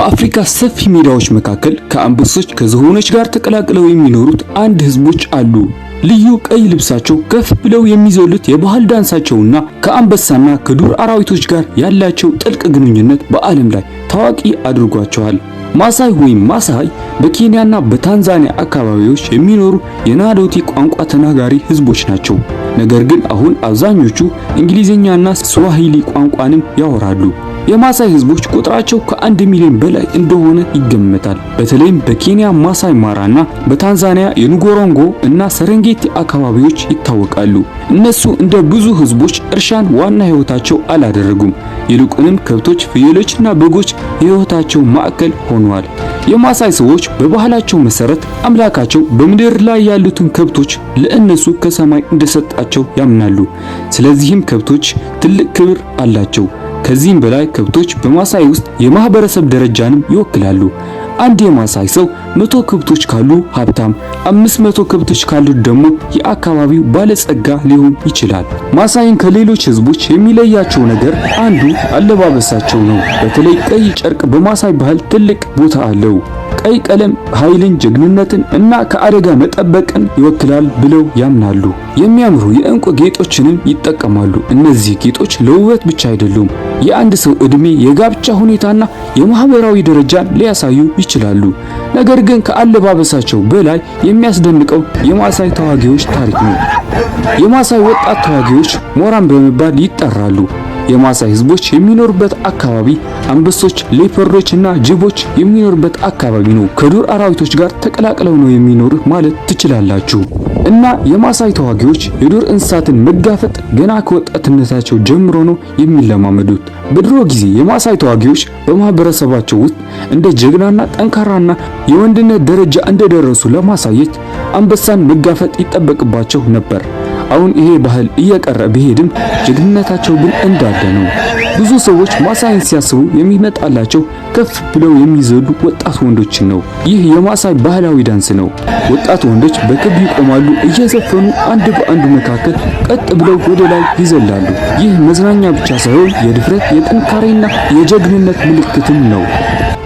በአፍሪካ ሰፊ ሜዳዎች መካከል ከአንበሶች ከዝሆኖች ጋር ተቀላቅለው የሚኖሩት አንድ ህዝቦች አሉ። ልዩ ቀይ ልብሳቸው፣ ከፍ ብለው የሚዘሉት የባህል ዳንሳቸውና ከአንበሳና ከዱር አራዊቶች ጋር ያላቸው ጥልቅ ግንኙነት በዓለም ላይ ታዋቂ አድርጓቸዋል። ማሳይ ወይም ማሳይ በኬንያና በታንዛኒያ አካባቢዎች የሚኖሩ የናዶቲ ቋንቋ ተናጋሪ ህዝቦች ናቸው። ነገር ግን አሁን አብዛኞቹ እንግሊዝኛና ስዋሂሊ ቋንቋንም ያወራሉ። የማሳይ ህዝቦች ቁጥራቸው ከ1 ሚሊዮን በላይ እንደሆነ ይገመታል። በተለይም በኬንያ ማሳይ ማራና በታንዛኒያ የንጎሮንጎ እና ሰረንጌቲ አካባቢዎች ይታወቃሉ። እነሱ እንደ ብዙ ህዝቦች እርሻን ዋና ህይወታቸው አላደረጉም። ይልቁንም ከብቶች፣ ፍየሎችና በጎች የህይወታቸው ማዕከል ሆነዋል። የማሳይ ሰዎች በባህላቸው መሰረት አምላካቸው በምድር ላይ ያሉትን ከብቶች ለእነሱ ከሰማይ እንደሰጣቸው ያምናሉ። ስለዚህም ከብቶች ትልቅ ክብር አላቸው። ከዚህም በላይ ከብቶች በማሳይ ውስጥ የማህበረሰብ ደረጃንም ይወክላሉ። አንድ የማሳይ ሰው 100 ከብቶች ካሉ ሀብታም፣ 500 ከብቶች ካሉት ደግሞ የአካባቢው ባለጸጋ ሊሆን ይችላል። ማሳይን ከሌሎች ህዝቦች የሚለያቸው ነገር አንዱ አለባበሳቸው ነው። በተለይ ቀይ ጨርቅ በማሳይ ባህል ትልቅ ቦታ አለው። ቀይ ቀለም ኃይልን፣ ጀግንነትን እና ከአደጋ መጠበቅን ይወክላል ብለው ያምናሉ። የሚያምሩ የእንቁ ጌጦችንም ይጠቀማሉ። እነዚህ ጌጦች ለውበት ብቻ አይደሉም፣ የአንድ ሰው ዕድሜ፣ የጋብቻ ሁኔታና የማህበራዊ ደረጃን ሊያሳዩ ይችላሉ። ነገር ግን ከአለባበሳቸው በላይ የሚያስደንቀው የማሳይ ተዋጊዎች ታሪክ ነው። የማሳይ ወጣት ተዋጊዎች ሞራን በመባል ይጠራሉ። የማሳይ ህዝቦች የሚኖሩበት አካባቢ አንበሶች፣ ሌፐርዶች እና ጅቦች የሚኖሩበት አካባቢ ነው። ከዱር አራዊቶች ጋር ተቀላቅለው ነው የሚኖሩት ማለት ትችላላችሁ። እና የማሳይ ተዋጊዎች የዱር እንስሳትን መጋፈጥ ገና ከወጣትነታቸው ጀምሮ ነው የሚለማመዱት። በድሮ ጊዜ የማሳይ ተዋጊዎች በማህበረሰባቸው ውስጥ እንደ ጀግናና ጠንካራና የወንድነት ደረጃ እንደደረሱ ለማሳየት አንበሳን መጋፈጥ ይጠበቅባቸው ነበር። አሁን ይሄ ባህል እየቀረ ቢሄድም ጀግንነታቸው ግን እንዳለ ነው። ብዙ ሰዎች ማሳይን ሲያስቡ የሚመጣላቸው ከፍ ብለው የሚዘሉ ወጣት ወንዶችን ነው። ይህ የማሳይ ባህላዊ ዳንስ ነው። ወጣት ወንዶች በክብ ይቆማሉ፣ እየዘፈኑ አንድ በአንዱ መካከል ቀጥ ብለው ወደ ላይ ይዘላሉ። ይህ መዝናኛ ብቻ ሳይሆን የድፍረት፣ የጥንካሬና የጀግንነት ምልክትም ነው።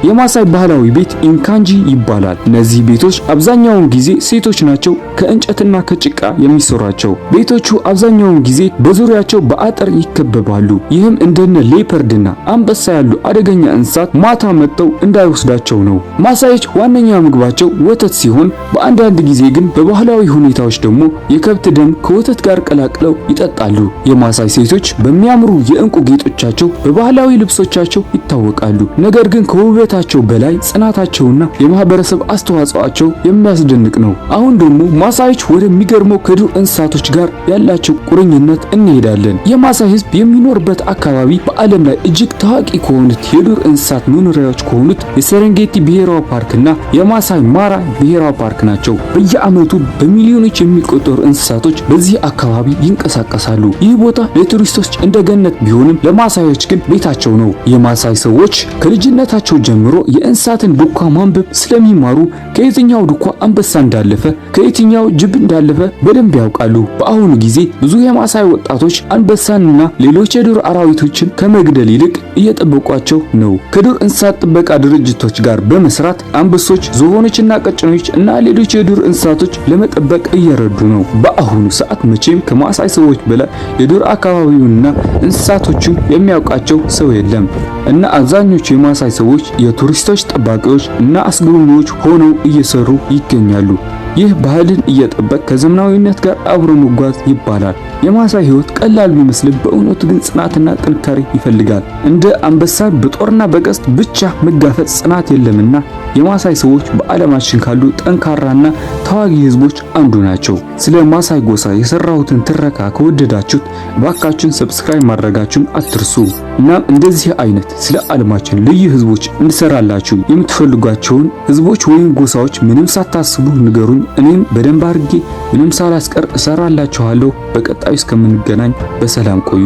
የማሳይ ባህላዊ ቤት ኢንካንጂ ይባላል። እነዚህ ቤቶች አብዛኛውን ጊዜ ሴቶች ናቸው ከእንጨትና ከጭቃ የሚሰሯቸው። ቤቶቹ አብዛኛውን ጊዜ በዙሪያቸው በአጥር ይከበባሉ። ይህም እንደነ ሌፐርድና አንበሳ ያሉ አደገኛ እንስሳት ማታ መጥተው እንዳይወስዳቸው ነው። ማሳዮች ዋነኛ ምግባቸው ወተት ሲሆን በአንዳንድ ጊዜ ግን በባህላዊ ሁኔታዎች ደግሞ የከብት ደም ከወተት ጋር ቀላቅለው ይጠጣሉ። የማሳይ ሴቶች በሚያምሩ የእንቁ ጌጦቻቸው፣ በባህላዊ ልብሶቻቸው ይታወቃሉ። ነገር ግን ከውበታቸው በላይ ጽናታቸውና የማህበረሰብ አስተዋጽኦአቸው የሚያስደንቅ ነው። አሁን ደግሞ ማሳዮች ወደሚገርመው ከዱር እንስሳቶች ጋር ያላቸው ቁርኝነት እንሄዳለን። የማሳይ ህዝብ የሚኖርበት አካባቢ በዓለም ላይ እጅግ ታዋቂ ከሆኑት የዱር እንስሳት መኖሪያዎች ከሆኑት የሰረንጌቲ ብሔራዊ ፓርክና የማሳይ ማራ ብሔራዊ ፓርክ ናቸው። በየዓመቱ በሚሊዮኖች የሚቆጠሩ እንስሳቶች በዚህ አካባቢ ይንቀሳቀሳሉ። ይህ ቦታ ለቱሪስቶች እንደ ገነት ቢሆንም ለማሳዮች ግን ቤታቸው ነው። የማሳይ ሰዎች ከልጅነታቸው ጀምሮ የእንስሳትን ዱካ ማንበብ ስለሚማሩ ከየትኛው ዱካ አንበሳ እንዳለፈ ከየትኛው ጅብ እንዳለፈ በደንብ ያውቃሉ። በአሁኑ ጊዜ ብዙ የማሳይ ወጣቶች አንበሳንና ሌሎች የዱር አራዊቶችን ከመግደል ይልቅ እየጠበቋቸው ነው። ከዱር እንስሳት ጥበቃ ድርጅቶች ጋር በመስራት አንበሶች፣ ዝሆኖችና ቀጭኖች እና ሌሎች የዱር እንስሳቶች ለመጠበቅ እየረዱ ነው። በአሁኑ ሰዓት መቼም ከማሳይ ሰዎች በላይ የዱር አካባቢውንና እንስሳቶቹን የሚያውቃቸው ሰው የለም እና አብዛኞቹ የማሳይ ሰዎች የቱሪስቶች ጠባቂዎች እና አስጎብኚዎች ሆነው እየሰሩ ይገኛሉ። ይህ ባህልን እየጠበቅ ከዘመናዊነት ጋር አብሮ መጓዝ ይባላል። የማሳይ ህይወት ቀላል ቢመስልም በእውነቱ ግን ጽናትና ጥንካሬ ይፈልጋል። እንደ አንበሳ በጦርና በቀስት ብቻ መጋፈጥ ጽናት የለምና የማሳይ ሰዎች በዓለማችን ካሉ ጠንካራና ተዋጊ ህዝቦች አንዱ ናቸው። ስለ ማሳይ ጎሳ የሰራሁትን ትረካ ከወደዳችሁት እባካችሁን ሰብስክራይብ ማድረጋችሁን አትርሱ። እናም እንደዚህ አይነት ስለ ዓለማችን ልዩ ህዝቦች እንሰራላችሁ የምትፈልጓቸውን ህዝቦች ወይም ጎሳዎች ምንም ሳታስቡ ንገሩኝ። እኔም በደንብ አድርጌ ምንም ሳላስቀር እሰራላችኋለሁ። በቀጣዩ እስከምንገናኝ በሰላም ቆዩ።